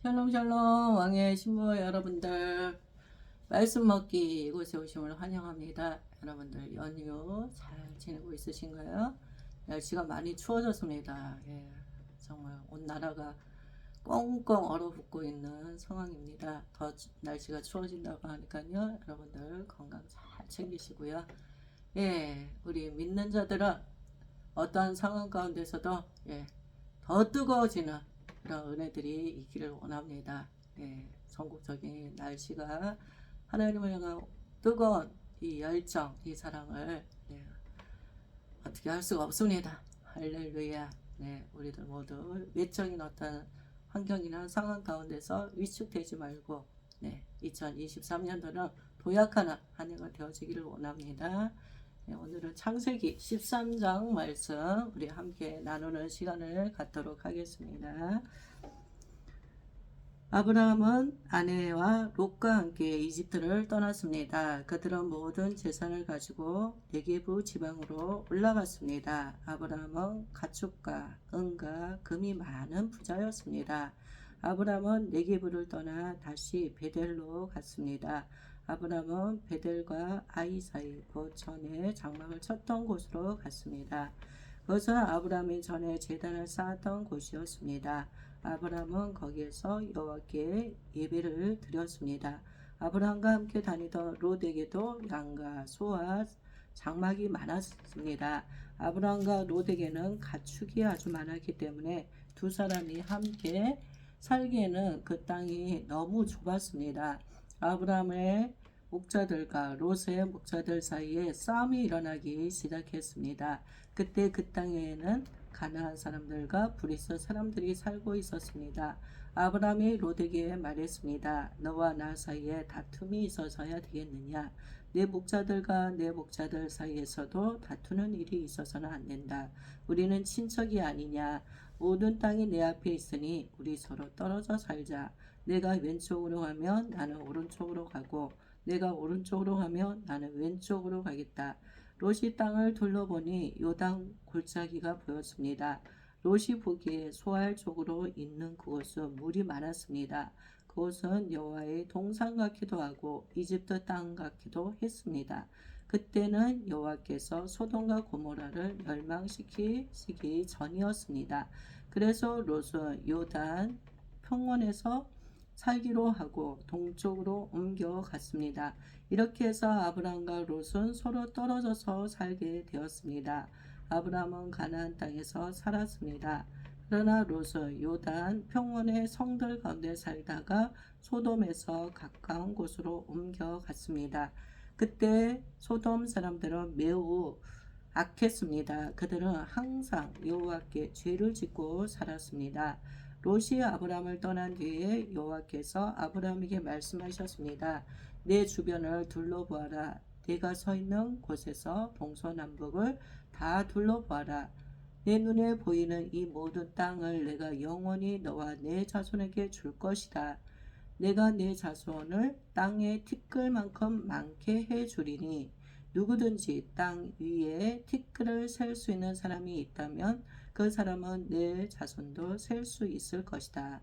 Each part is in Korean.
샬롬 샬롬 왕의 신부 여러분들 말씀 먹기 이곳에 오심을 환영합니다. 여러분들 연휴 잘 지내고 있으신가요? 날씨가 많이 추워졌습니다. 예, 정말 온 나라가 꽁꽁 얼어붙고 있는 상황입니다. 더 날씨가 추워진다고 하니까요. 여러분들 건강 잘 챙기시고요. 예, 우리 믿는 자들은 어떠한 상황 가운데서도 더 뜨거워지는 그런 은혜들이 있기를 원합니다. 전국적인 날씨가 하나님을 향한 뜨거운 이 열정, 이 사랑을 어떻게 할 수가 없습니다. 할렐루야. 우리들 모두 외적인 어떤 환경이나 상황 가운데서 위축되지 말고 2023년도는 도약하는 한 해가 되어지기를 원합니다. 오늘은 창세기 13장 말씀 우리 함께 나누는 시간을 갖도록 하겠습니다. 아브라함은 아내와 롯과 함께 이집트를 떠났습니다. 그들은 모든 재산을 가지고 네게브 지방으로 올라갔습니다. 아브라함은 가축과 은과 금이 많은 부자였습니다. 아브라함은 네게브를 떠나 다시 베델로 갔습니다. 아브라함은 베델과 아이 사이 곧 전에 장막을 쳤던 곳으로 갔습니다. 그것은 아브라함이 전에 제단을 쌓았던 곳이었습니다. 아브라함은 거기에서 여호와께 예배를 드렸습니다. 아브라함과 함께 다니던 롯에게도 양과 소와 장막이 많았습니다. 아브라함과 롯에게는 가축이 아주 많았기 때문에 두 사람이 함께 살기에는 그 땅이 너무 좁았습니다. 아브라함의 목자들과 롯의 목자들 사이에 싸움이 일어나기 시작했습니다. 그때 그 땅에는 가나안 사람들과 브리스 사람들이 살고 있었습니다. 아브라함이 롯에게 말했습니다. 너와 나 사이에 다툼이 있어서야 되겠느냐? 내 목자들과 내 목자들 사이에서도 다투는 일이 있어서는 안 된다. 우리는 친척이 아니냐? 모든 땅이 내 앞에 있으니 우리 서로 떨어져 살자. 내가 왼쪽으로 가면 나는 오른쪽으로 가고 내가 오른쪽으로 가면 나는 왼쪽으로 가겠다. 롯이 땅을 둘러보니 요단 골짜기가 보였습니다. 롯이 보기에 소알 쪽으로 있는 그곳은 물이 많았습니다. 그곳은 여호와의 동산 같기도 하고 이집트 땅 같기도 했습니다. 그때는 여호와께서 소돔과 고모라를 멸망시키시기 전이었습니다. 그래서 롯은 요단 평원에서 살기로 하고 동쪽으로 옮겨갔습니다. 이렇게 해서 아브라함과 롯은 서로 떨어져서 살게 되었습니다. 아브라함은 가나안 땅에서 살았습니다. 그러나 롯은 요단 평원의 성들 가운데 살다가 소돔에서 가까운 곳으로 옮겨갔습니다. 그때 소돔 사람들은 매우 악했습니다. 그들은 항상 여호와께 죄를 짓고 살았습니다. 롯이 아브라함을 떠난 뒤에 여호와께서 아브라함에게 말씀하셨습니다. 내 주변을 둘러보아라. 내가 서 있는 곳에서 동서남북을 다 둘러보아라. 내 눈에 보이는 이 모든 땅을 내가 영원히 너와 내 자손에게 줄 것이다. 내가 내 자손을 땅의 티끌만큼 많게 해 주리니 누구든지 땅 위에 티끌을 셀 수 있는 사람이 있다면 그 사람은 내 자손도 셀 수 있을 것이다.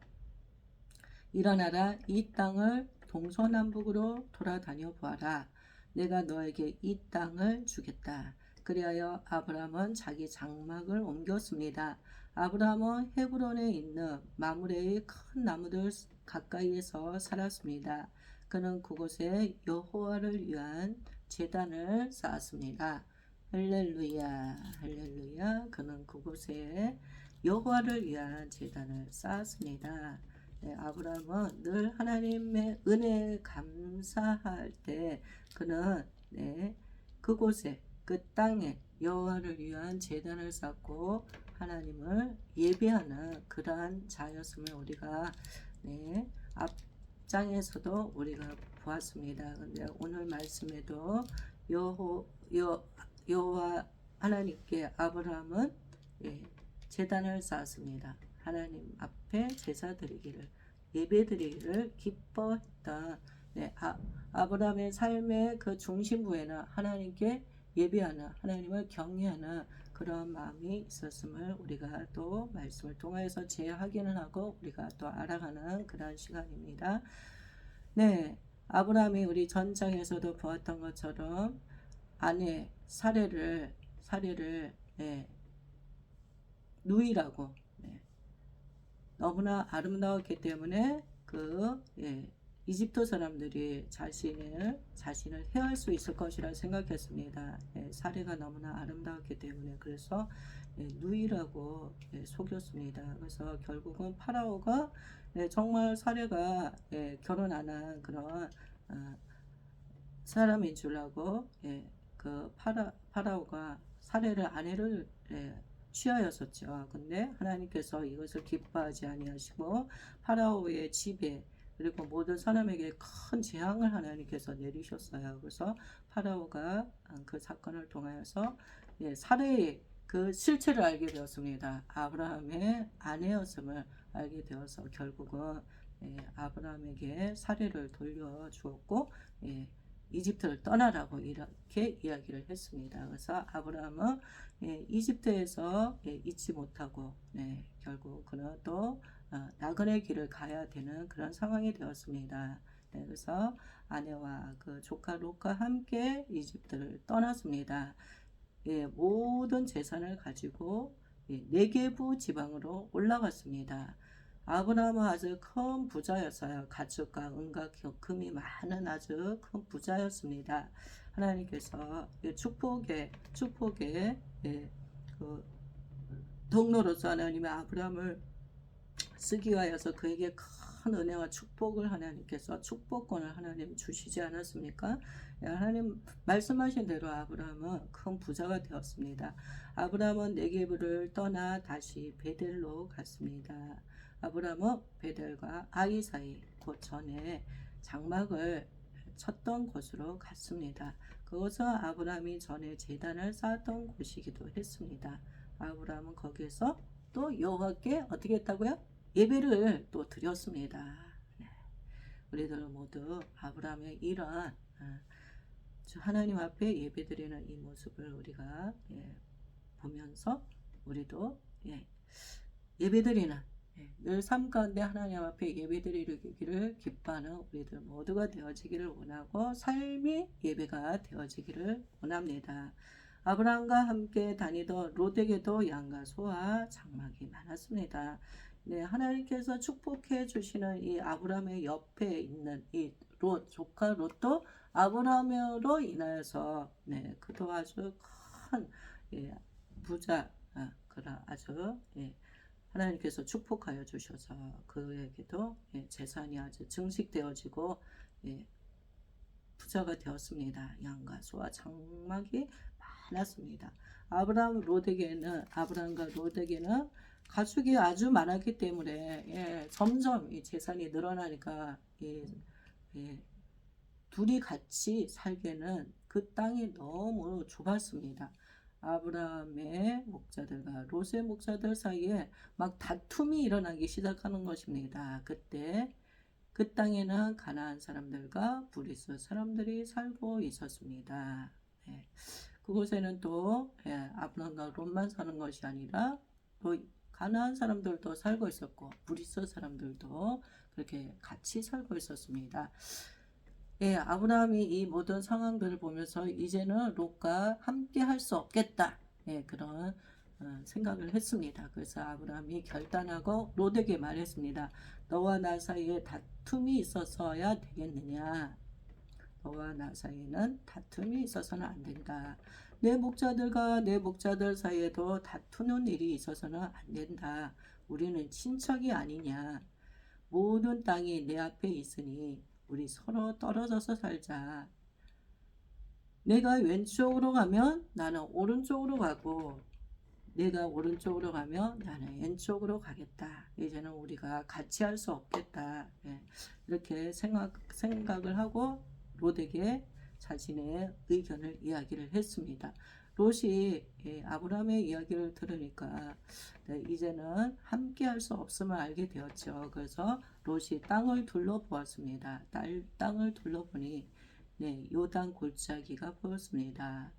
일어나라. 이 땅을 동서남북으로 돌아다녀 보아라. 내가 너에게 이 땅을 주겠다. 그리하여 아브라함은 자기 장막을 옮겼습니다. 아브라함은 헤브론에 있는 마므레의 큰 나무들 가까이에서 살았습니다. 그는 그곳에 여호와를 위한 제단을 쌓았습니다. 할렐루야, 할렐루야. 그는 그곳에 여호와를 위한 제단을 쌓았습니다. 아브라함은 늘 하나님의 은혜에 감사할 때 그는 그곳에 그 땅에 여호와를 위한 제단을 쌓고 하나님을 예배하는 그러한 자였음을 우리가 앞장에서도 우리가 보았습니다. 근데 오늘 말씀에도 여호와 하나님께 아브라함은 제단을 쌓았습니다. 하나님 앞에 제사 드리기를 예배 드리기를 기뻐했던 아브라함의 삶의 그 중심부에는 하나님께 예배하는 하나님을 경외하는 그런 마음이 있었음을 우리가 또 말씀을 통해서 재확인을 하고 우리가 또 알아가는 그런 시간입니다. 네, 아브라함이 우리 전장에서도 보았던 것처럼 아내 사례를 네, 누이라고 너무나 아름다웠기 때문에 이집트 사람들이 자신을 해할 수 있을 것이라 생각했습니다. 사례가 너무나 아름다웠기 때문에 그래서 누이라고 속였습니다. 그래서 결국은 파라오가 정말 사례가 결혼 안 한 그런 사람인 줄 알고 그 파라오가 사례를 아내를 취하였었죠. 근데 하나님께서 이것을 기뻐하지 아니하시고 파라오의 집에 그리고 모든 사람에게 큰 재앙을 하나님께서 내리셨어요. 그래서 파라오가 그 사건을 통하여서 사례의 그 실체를 알게 되었습니다. 아브라함의 아내였음을 알게 되어서 결국은 아브라함에게 사례를 돌려주었고 이집트를 떠나라고 이렇게 이야기를 했습니다. 그래서 아브라함은 이집트에서 잊지 못하고 결국 그는 또 나그네 길을 가야 되는 그런 상황이 되었습니다. 그래서 아내와 그 조카 롯과 함께 이집트를 떠났습니다. 모든 재산을 가지고 네게부 지방으로 올라갔습니다. 아브라함은 아주 큰 부자였어요. 가축과 은과 금이 많은 아주 큰 부자였습니다. 하나님께서 축복의 그 통로로서 하나님의 아브라함을 쓰기 위하여서 그에게 큰 은혜와 축복을 하나님께서 축복권을 하나님 주시지 않았습니까? 하나님 말씀하신 대로 아브라함은 큰 부자가 되었습니다. 아브라함은 네게부를 떠나 다시 베델로 갔습니다. 아브라함은 베델과 아이 사이 곧 전에 장막을 쳤던 곳으로 갔습니다. 그것은 아브라함이 전에 제단을 쌓았던 곳이기도 했습니다. 아브라함은 거기에서 또 여호와께 어떻게 했다고요? 예배를 또 드렸습니다. 우리들 모두 아브라함의 이러한 하나님 앞에 예배드리는 이 모습을 우리가 보면서 우리도 예배드리는 늘 삶 가운데 하나님 앞에 예배드리기를 기뻐하는 우리들 모두가 되어지기를 원하고 삶이 예배가 되어지기를 원합니다. 아브라함과 함께 다니던 롯에게도 양과 소와 장막이 많았습니다. 하나님께서 축복해 주시는 이 아브라함의 옆에 있는 이 롯, 조카 롯도 아브라함으로 인하여서 그도 아주 큰 부자, 그런 아주 하나님께서 축복하여 주셔서 그에게도 재산이 아주 증식되어지고 부자가 되었습니다. 양과 소와 장막이 많았습니다. 아브라함과 롯에게는 가축이 아주 많았기 때문에 점점 이 재산이 늘어나니까 둘이 같이 살기에는 그 땅이 너무 좁았습니다. 아브라함의 목자들과 롯의 목자들 사이에 막 다툼이 일어나기 시작하는 것입니다. 그때 그 땅에는 가나안 사람들과 브리스 사람들이 살고 있었습니다. 그곳에는 또 아브라함과 롯만 사는 것이 아니라 또 가나안 사람들도 살고 있었고 브리스 사람들도 그렇게 같이 살고 있었습니다. 아브라함이 이 모든 상황들을 보면서 이제는 롯과 함께 할 수 없겠다. 그런 생각을 했습니다. 그래서 아브라함이 결단하고 롯에게 말했습니다. 너와 나 사이에 다툼이 있어서야 되겠느냐? 너와 나 사이에는 다툼이 있어서는 안 된다. 내 목자들과 내 목자들 사이에도 다투는 일이 있어서는 안 된다. 우리는 친척이 아니냐. 모든 땅이 내 앞에 있으니 우리 서로 떨어져서 살자. 내가 왼쪽으로 가면 나는 오른쪽으로 가고 내가 오른쪽으로 가면 나는 왼쪽으로 가겠다. 이제는 우리가 같이 할 수 없겠다. 이렇게 생각을 하고 롯에게 자신의 의견을 이야기를 했습니다. 롯이 아브라함의 이야기를 들으니까 이제는 함께 할 수 없음을 알게 되었죠. 그래서 롯이 땅을 둘러보았습니다. 땅을 둘러보니 요단 골짜기가 보였습니다.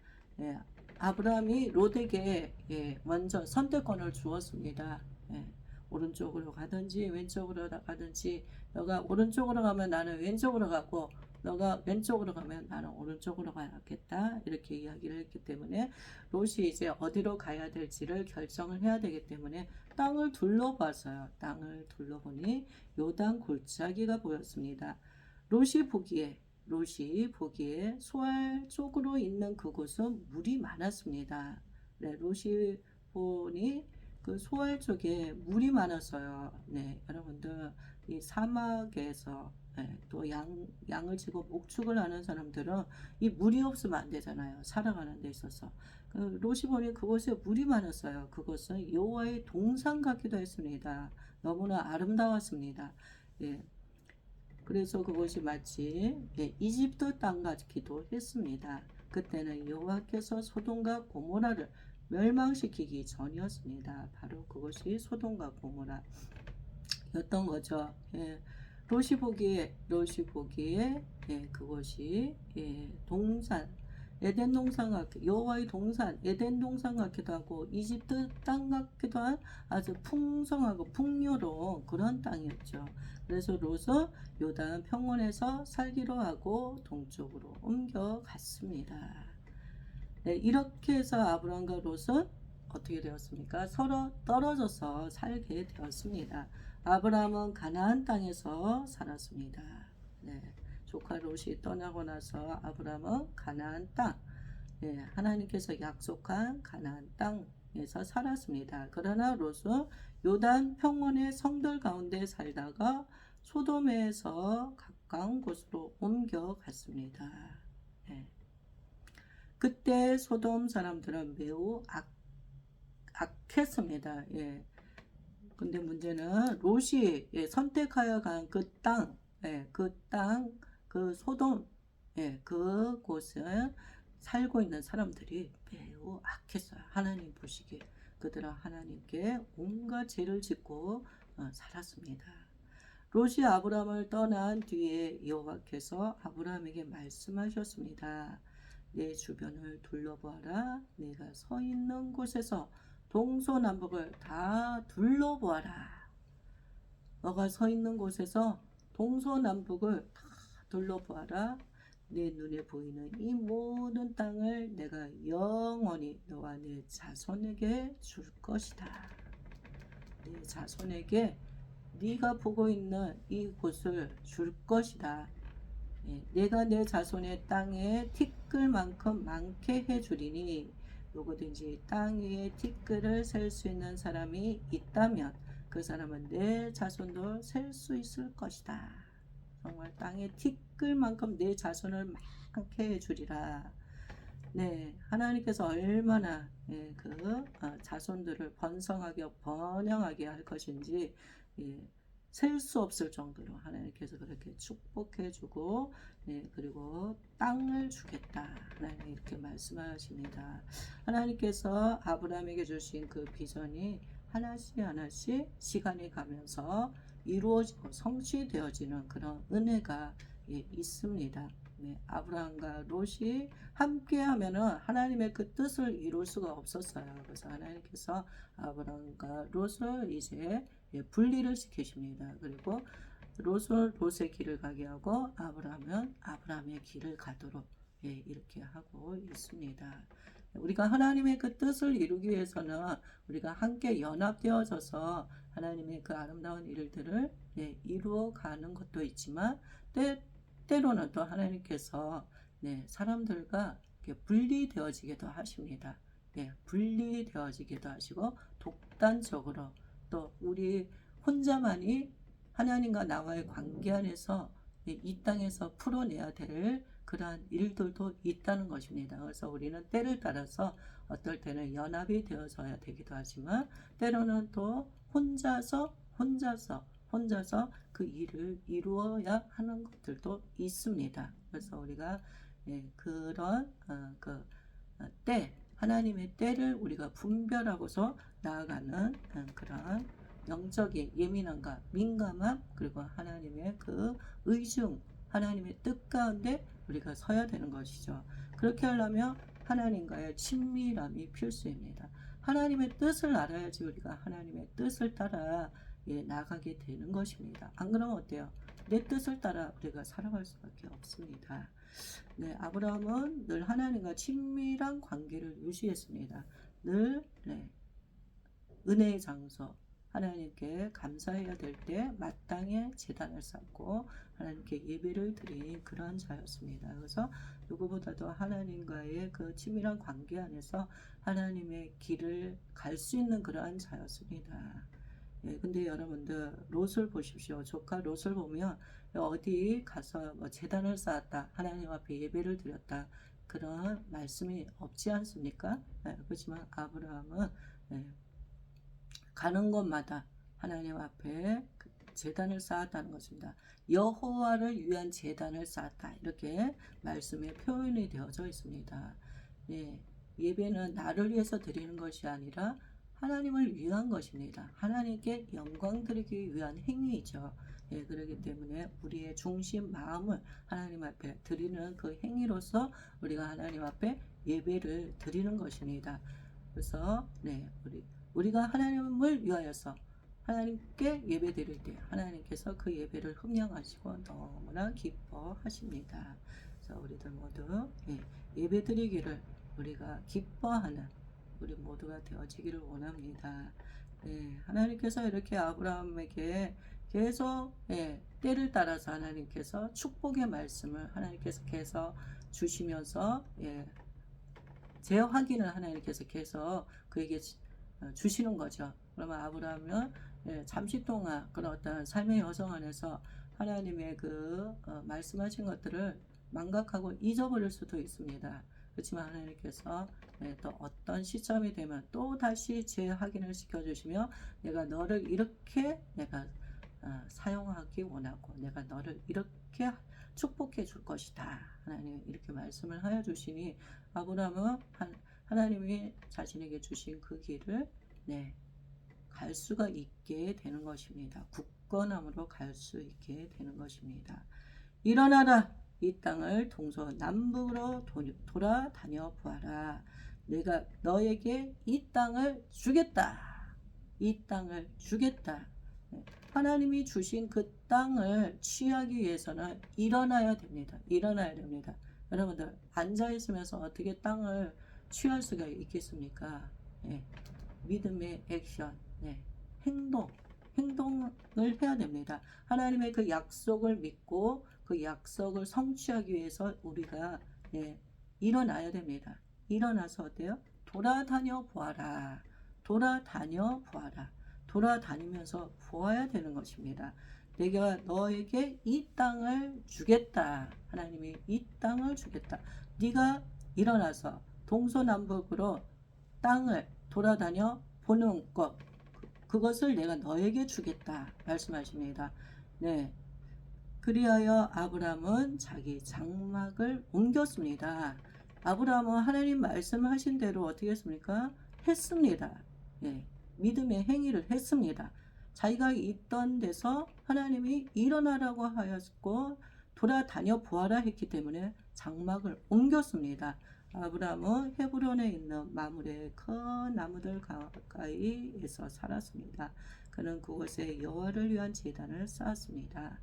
아브라함이 롯에게 먼저 선택권을 주었습니다. 예, 오른쪽으로 가든지 왼쪽으로 가든지 너가 오른쪽으로 가면 나는 왼쪽으로 가고 너가 왼쪽으로 가면 나는 오른쪽으로 가야겠다 이렇게 이야기를 했기 때문에 롯이 이제 어디로 가야 될지를 결정을 해야 되기 때문에 땅을 둘러봤어요. 땅을 둘러보니 요단 골짜기가 보였습니다. 롯이 보기에 소알 쪽으로 있는 그곳은 물이 많았습니다. 네, 롯이 보니 그 소알 쪽에 물이 많았어요. 네, 여러분들 이 사막에서 또 양을 치고 목축을 하는 사람들은 이 물이 없으면 안 되잖아요. 살아가는 데 있어서. 롯이 보니 그곳에 물이 많았어요. 그것은 여호와의 동산 같기도 했습니다. 너무나 아름다웠습니다. 예, 그래서 그것이 마치 이집트 땅 같기도 했습니다. 그때는 여호와께서 소돔과 고모라를 멸망시키기 전이었습니다. 바로 그것이 소돔과 고모라였던 거죠. 롯이 보기에 그것이 동산 에덴 동산 여호와의 동산 에덴 동산 같기도 하고 이집트 땅 같기도 한 아주 풍성하고 풍요로운 그런 땅이었죠. 그래서 롯은 요단 평원에서 살기로 하고 동쪽으로 옮겨갔습니다. 네, 이렇게 해서 아브람과 롯은 어떻게 되었습니까? 서로 떨어져서 살게 되었습니다. 아브람은 가나안 땅에서 살았습니다. 네, 조카 롯이 떠나고 나서 아브람은 가나안 땅, 하나님께서 약속한 가나안 땅에서 살았습니다. 그러나 롯은 요단 평원의 성들 가운데 살다가 소돔에서 가까운 곳으로 옮겨갔습니다. 그때 소돔 사람들은 매우 악했습니다. 근데 문제는 롯이 선택하여 간 그 땅, 그 소돔, 그곳은 살고 있는 사람들이 매우 악했어요. 하나님 보시기에 그들은 하나님께 온갖 죄를 짓고 살았습니다. 롯이 아브람을 떠난 뒤에 여호와께서 아브람에게 말씀하셨습니다. 내 주변을 둘러보아라. 내가 서 있는 곳에서 동서남북을 다 둘러보아라. 너가 서 있는 곳에서 동서남북을 다 둘러보아라. 내 눈에 보이는 이 모든 땅을 내가 영원히 너와 내 자손에게 줄 것이다. 내 자손에게 네가 보고 있는 이 곳을 줄 것이다. 내가 내 자손의 땅에 티끌만큼 많게 해주리니 누구든지 땅 위에 티끌을 셀 수 있는 사람이 있다면 그 사람은 내 자손도 셀 수 있을 것이다. 정말 땅에 티끌만큼 내 자손을 많게 해주리라. 네, 하나님께서 얼마나 자손들을 번영하게 할 것인지 셀 수 없을 정도로 하나님께서 그렇게 축복해주고 그리고 땅을 주겠다. 하나님 이렇게 말씀하십니다. 하나님께서 아브라함에게 주신 그 비전이 하나씩 시간이 가면서 이루어지고 성취되어지는 그런 은혜가 있습니다. 아브라함과 롯이 함께 하면은 하나님의 그 뜻을 이룰 수가 없었어요. 그래서 하나님께서 아브라함과 롯을 이제 분리를 시키십니다. 그리고 롯은 롯의 길을 가게 하고 아브라함은 아브라함의 길을 가도록 이렇게 하고 있습니다. 우리가 하나님의 그 뜻을 이루기 위해서는 우리가 함께 연합되어져서 하나님의 그 아름다운 일들을 이루어 가는 것도 있지만 때로는 또 하나님께서 사람들과 분리되어지기도 하십니다. 분리되어지기도 하시고 독단적으로 또 우리 혼자만이 하나님과 나와의 관계 안에서 이 땅에서 풀어내야 될 그러한 일들도 있다는 것입니다. 그래서 우리는 때를 따라서 어떨 때는 연합이 되어져야 되기도 하지만 때로는 또 혼자서 그 일을 이루어야 하는 것들도 있습니다. 그래서 우리가 그런 하나님의 때를 우리가 분별하고서 나아가는 그런 영적인 예민함과 민감함 그리고 하나님의 그 의중 하나님의 뜻 가운데 우리가 서야 되는 것이죠. 그렇게 하려면 하나님과의 친밀함이 필수입니다. 하나님의 뜻을 알아야지 우리가 하나님의 뜻을 따라 나가게 되는 것입니다. 안 그러면 어때요? 내 뜻을 따라 우리가 살아갈 수밖에 없습니다. 네, 아브라함은 늘 하나님과 친밀한 관계를 유지했습니다. 늘 은혜의 장소, 하나님께 감사해야 될 때 마땅히 제단을 쌓고 하나님께 예배를 드린 그러한 자였습니다. 그래서 누구보다도 하나님과의 그 친밀한 관계 안에서 하나님의 길을 갈 수 있는 그러한 자였습니다. 예, 근데 여러분들 롯을 보십시오. 조카 롯을 보면 어디 가서 뭐 제단을 쌓았다, 하나님 앞에 예배를 드렸다, 그런 말씀이 없지 않습니까? 예, 그렇지만 아브라함은 가는 곳마다 하나님 앞에 제단을 쌓았다는 것입니다. 여호와를 위한 제단을 쌓았다, 이렇게 말씀에 표현이 되어져 있습니다. 예, 예배는 나를 위해서 드리는 것이 아니라 하나님을 위한 것입니다. 하나님께 영광 드리기 위한 행위이죠. 예, 그렇기 때문에 우리의 중심 마음을 하나님 앞에 드리는 그 행위로서 우리가 하나님 앞에 예배를 드리는 것입니다. 그래서 우리가 하나님을 위하여서 하나님께 예배 드릴 때 하나님께서 그 예배를 흠양하시고 너무나 기뻐하십니다. 그래서 우리들 모두 예배 드리기를 우리가 기뻐하는 우리 모두가 되어지기를 원합니다. 하나님께서 이렇게 아브라함에게 계속 때를 따라서 하나님께서 축복의 말씀을 하나님께서 계속 주시면서 재확인을 하나님께서 계속 그에게 주시는 거죠. 그러면 아브라함은 잠시 동안 그런 어떤 삶의 여정 안에서 하나님의 그 말씀하신 것들을 망각하고 잊어버릴 수도 있습니다. 그렇지만 하나님께서 또 어떤 시점이 되면 또 다시 재확인을 시켜주시며 내가 너를 이렇게 내가 사용하기 원하고 내가 너를 이렇게 축복해 줄 것이다, 하나님 이렇게 말씀을 하여 주시니 아브라함은 하나님이 자신에게 주신 그 길을 갈 수가 있게 되는 것입니다. 굳건함으로 갈 수 있게 되는 것입니다. 일어나라, 이 땅을 동서남북으로 돌아다녀 보아라. 내가 너에게 이 땅을 주겠다. 이 땅을 주겠다. 하나님이 주신 그 땅을 취하기 위해서는 일어나야 됩니다. 일어나야 됩니다. 여러분들 앉아 있으면서 어떻게 땅을 취할 수가 있겠습니까? 믿음의 액션, 행동을 해야 됩니다. 하나님의 그 약속을 믿고 그 약속을 성취하기 위해서 우리가 일어나야 됩니다. 일어나서 어때요? 돌아다녀 보아라. 돌아다녀 보아라. 돌아다니면서 보아야 되는 것입니다. 내가 너에게 이 땅을 주겠다. 하나님이 이 땅을 주겠다. 네가 일어나서 동서남북으로 땅을 돌아다녀 보는 것, 그것을 내가 너에게 주겠다 말씀하십니다. 그리하여 아브라함은 자기 장막을 옮겼습니다. 아브라함은 하나님 말씀하신 대로 어떻게 했습니까? 했습니다. 믿음의 행위를 했습니다. 자기가 있던 데서 하나님이 일어나라고 하였고 돌아다녀 보아라 했기 때문에 장막을 옮겼습니다. 아브라함은 헤브론에 있는 마므레의 큰 나무들 가까이에서 살았습니다. 그는 그곳에 여호와를 위한 제단을 쌓았습니다.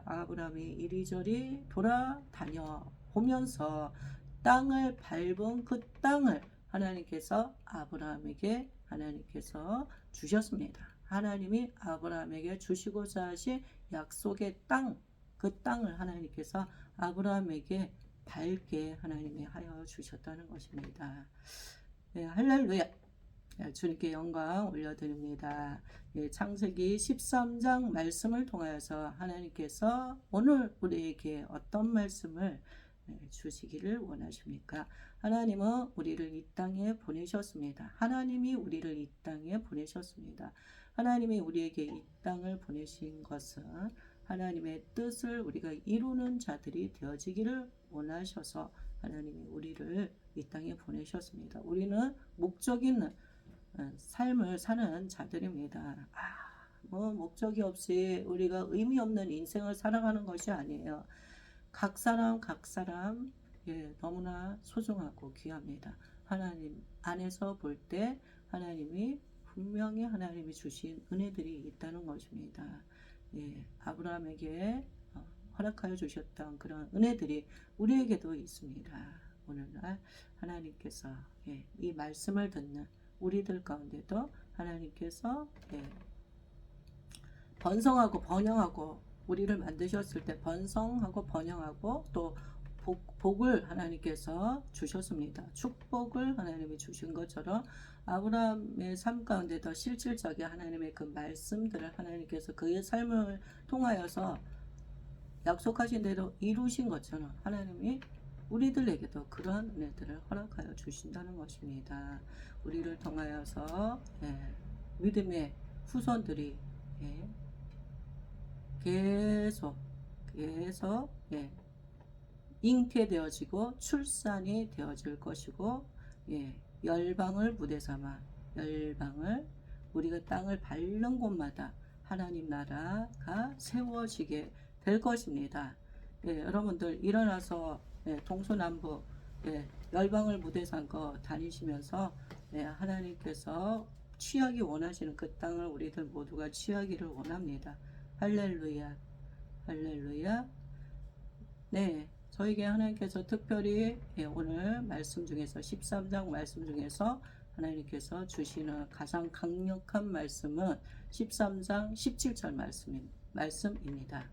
아브라함이 이리저리 돌아다녀 보면서 땅을 밟은 그 땅을 하나님께서 아브라함에게 주셨습니다. 하나님이 아브라함에게 주시고자 하신 약속의 땅, 그 땅을 하나님께서 아브라함에게 밟게 하나님이 하여 주셨다는 것입니다. 할렐루야. 주님께 영광 올려드립니다. 창세기 13장 말씀을 통하여서 하나님께서 오늘 우리에게 어떤 말씀을 주시기를 원하십니까? 하나님은 우리를 이 땅에 보내셨습니다. 하나님이 우리를 이 땅에 보내셨습니다. 하나님이 우리에게 이 땅을 보내신 것은 하나님의 뜻을 우리가 이루는 자들이 되어지기를 원하셔서 하나님이 우리를 이 땅에 보내셨습니다. 우리는 목적 있는 삶을 사는 자들입니다. 목적이 없이 우리가 의미 없는 인생을 살아가는 것이 아니에요. 각 사람 너무나 소중하고 귀합니다. 하나님 안에서 볼 때 하나님이 분명히 하나님이 주신 은혜들이 있다는 것입니다. 아브라함에게 허락하여 주셨던 그런 은혜들이 우리에게도 있습니다. 오늘날 하나님께서 이 말씀을 듣는 우리들 가운데도 하나님께서 번성하고 번영하고 우리를 만드셨을 때 번성하고 번영하고 또 복을 하나님께서 주셨습니다. 축복을 하나님이 주신 것처럼 아브라함의 삶 가운데도 실질적인 하나님의 그 말씀들을 하나님께서 그의 삶을 통하여서 약속하신 대로 이루신 것처럼 하나님이 우리들에게도 그러한 은혜들을 허락하여 주신다는 것입니다. 우리를 통하여서 믿음의 후손들이 계속 잉태되어지고 출산이 되어질 것이고 열방을 무대 삼아 열방을 우리가 땅을 밟는 곳마다 하나님 나라가 세워지게 될 것입니다. 여러분들 일어나서 동서남북 열방을 무대 삼고 다니시면서 하나님께서 취하기 원하시는 그 땅을 우리들 모두가 취하기를 원합니다. 할렐루야, 할렐루야. 저에게 하나님께서 특별히 오늘 말씀 중에서 13장 말씀 중에서 하나님께서 주시는 가장 강력한 말씀은 13장 17절 말씀입니다.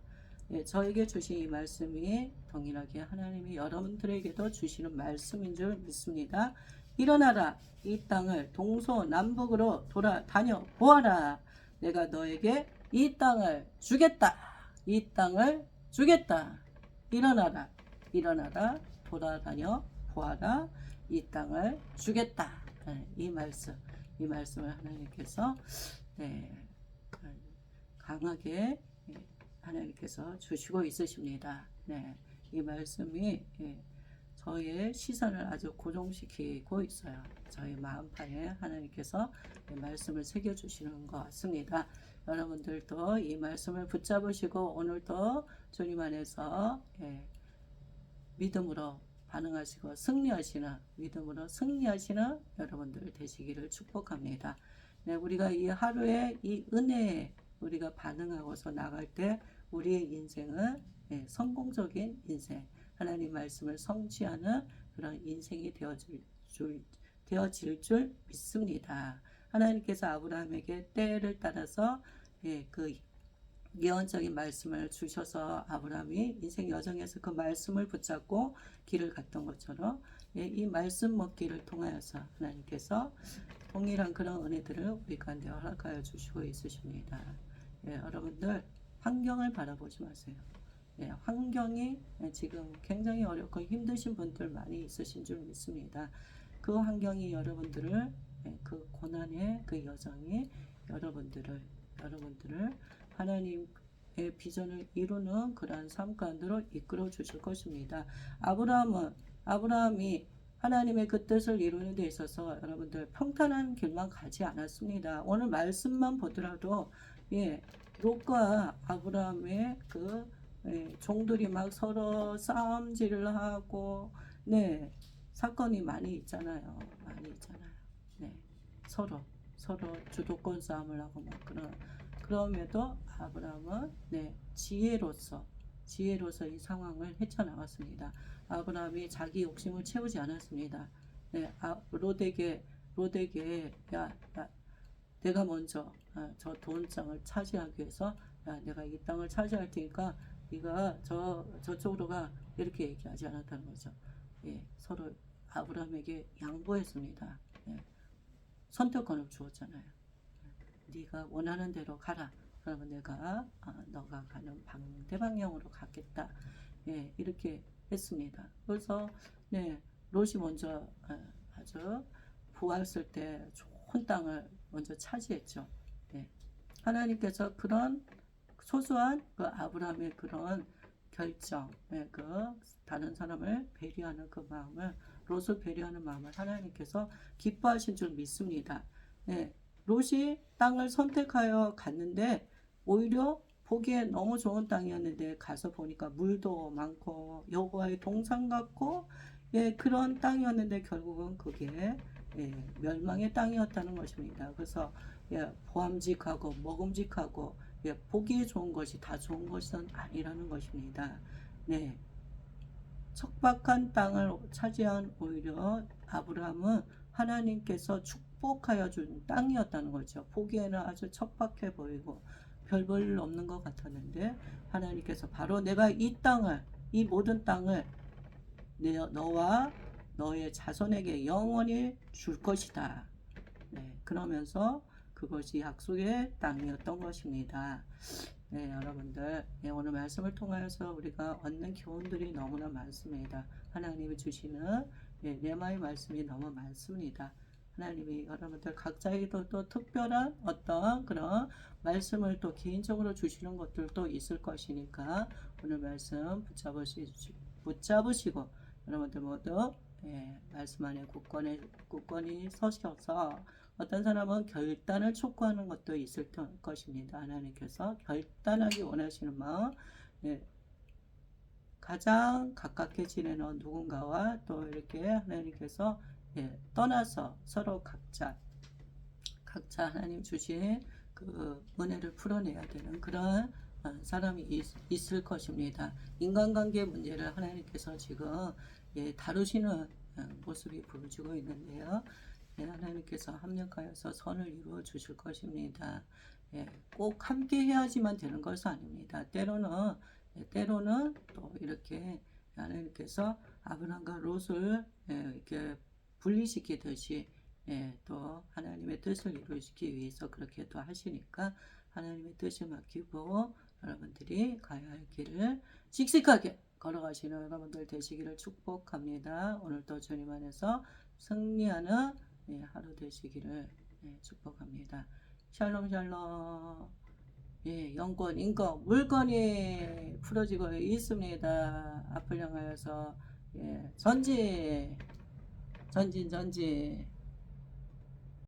저에게 주신 이 말씀이 동일하게 하나님이 여러분들에게도 주시는 말씀인 줄 믿습니다. 일어나라, 이 땅을 동서남북으로 돌아다녀 보아라. 내가 너에게 이 땅을 주겠다. 이 땅을 주겠다. 일어나라, 일어나라, 돌아다녀 보아라. 이 땅을 주겠다. 이 말씀을 하나님께서 강하게 하나님께서 주시고 있으십니다. 이 말씀이 저의 시선을 아주 고정시키고 있어요. 저희 마음판에 하나님께서 말씀을 새겨주시는 것 같습니다. 여러분들도 이 말씀을 붙잡으시고 오늘도 주님 안에서 믿음으로 반응하시고 믿음으로 승리하시는 여러분들 되시기를 축복합니다. 우리가 이 하루에 이 은혜에 우리가 반응하고서 나갈 때 우리의 인생은 성공적인 인생, 하나님 말씀을 성취하는 그런 인생이 되어질 줄 믿습니다. 하나님께서 아브라함에게 때를 따라서 그 예언적인 말씀을 주셔서 아브라함이 인생 여정에서 그 말씀을 붙잡고 길을 갔던 것처럼 이 말씀 먹기를 통하여서 하나님께서 동일한 그런 은혜들을 우리 가운데 허락하여 주시고 있으십니다. 여러분들 환경을 바라보지 마세요. 환경이 지금 굉장히 어렵고 힘드신 분들 많이 있으신 줄 믿습니다. 그 환경이 여러분들을 그 고난의 그 여정이 여러분들을 하나님의 비전을 이루는 그러한 삶 가운데로 이끌어 주실 것입니다. 아브라함이 하나님의 그 뜻을 이루는 데 있어서 여러분들 평탄한 길만 가지 않았습니다. 오늘 말씀만 보더라도 롯과 아브라함의 그 종들이 막 서로 싸움질을 하고 사건이 많이 있잖아요. 서로 주도권 싸움을 하고 막 그럼에도 아브라함은 지혜로서 이 상황을 헤쳐나갔습니다. 아브라함이 자기 욕심을 채우지 않았습니다. 롯에게 야, 내가 먼저 저 돈장을 차지하기 위해서 내가 이 땅을 차지할 테니까 네가 저쪽으로 가, 이렇게 얘기하지 않았다는 거죠. 서로 아브라함에게 양보했습니다. 선택권을 주었잖아요. 네가 원하는 대로 가라. 그러면 내가 너가 가는 반대 방향으로 가겠다. 이렇게 했습니다. 그래서 롯이 먼저 아주 부했을 때 좋은 땅을 먼저 차지했죠. 하나님께서 그런 소소한 그 아브라함의 그런 결정, 그 다른 사람을 배려하는 그 마음을, 롯을 배려하는 마음을 하나님께서 기뻐하신 줄 믿습니다. 롯이 땅을 선택하여 갔는데 오히려 보기에 너무 좋은 땅이었는데 가서 보니까 물도 많고 여호와의 동산 같고 예, 그런 땅이었는데 결국은 그게 예, 멸망의 땅이었다는 것입니다. 그래서 예, 보암직하고 먹음직하고 예, 보기에 좋은 것이 다 좋은 것은 아니라는 것입니다. 네, 척박한 땅을 차지한 오히려 아브라함은 하나님께서 축복하여 준 땅이었다는 거죠. 보기에는 아주 척박해 보이고 별 볼 일 없는 것 같았는데 하나님께서 바로 내가 이 땅을, 이 모든 땅을 너와 너의 자손에게 영원히 줄 것이다. 네, 그러면서 그것이 약속의 땅이었던 것입니다. 네, 여러분들, 네, 오늘 말씀을 통하여서 우리가 얻는 교훈들이 너무나 많습니다. 하나님이 주시는 네, 레마의 말씀이 너무 많습니다. 하나님이 여러분들 각자에게도 또 특별한 어떤 그런 말씀을 또 개인적으로 주시는 것들도 있을 것이니까 오늘 말씀 붙잡으시고 여러분들 모두 예, 말씀 안에 굳건히 서셔서 어떤 사람은 결단을 촉구하는 것도 있을 것입니다. 하나님께서 결단하기 원하시는 마음, 예, 가장 가깝게 지내는 누군가와 또 이렇게 하나님께서 예, 떠나서 서로 각자 하나님 주신 그 은혜를 풀어내야 되는 그런 사람이 있을 것입니다. 인간관계 문제를 하나님께서 지금 예, 다루시는 모습이 보여지고 있는데요. 예, 하나님께서 합력하여서 선을 이루어 주실 것입니다. 예, 꼭 함께 해야지만 되는 것은 아닙니다. 때로는 또 이렇게 하나님께서 아브람과 롯을 이렇게 분리시키듯이 또 하나님의 뜻을 이루시기 위해서 그렇게 또 하시니까 하나님의 뜻을 맡기고 여러분들이 가야 할 길을 씩씩하게 걸어가시는 여러분들 되시기를 축복합니다. 오늘도 주님 안에서 승리하는 하루 되시기를 축복합니다. 샬롬 샬롬. 예, 영권, 인권, 물건이 풀어지고 있습니다. 앞을 향하여서 예, 전진.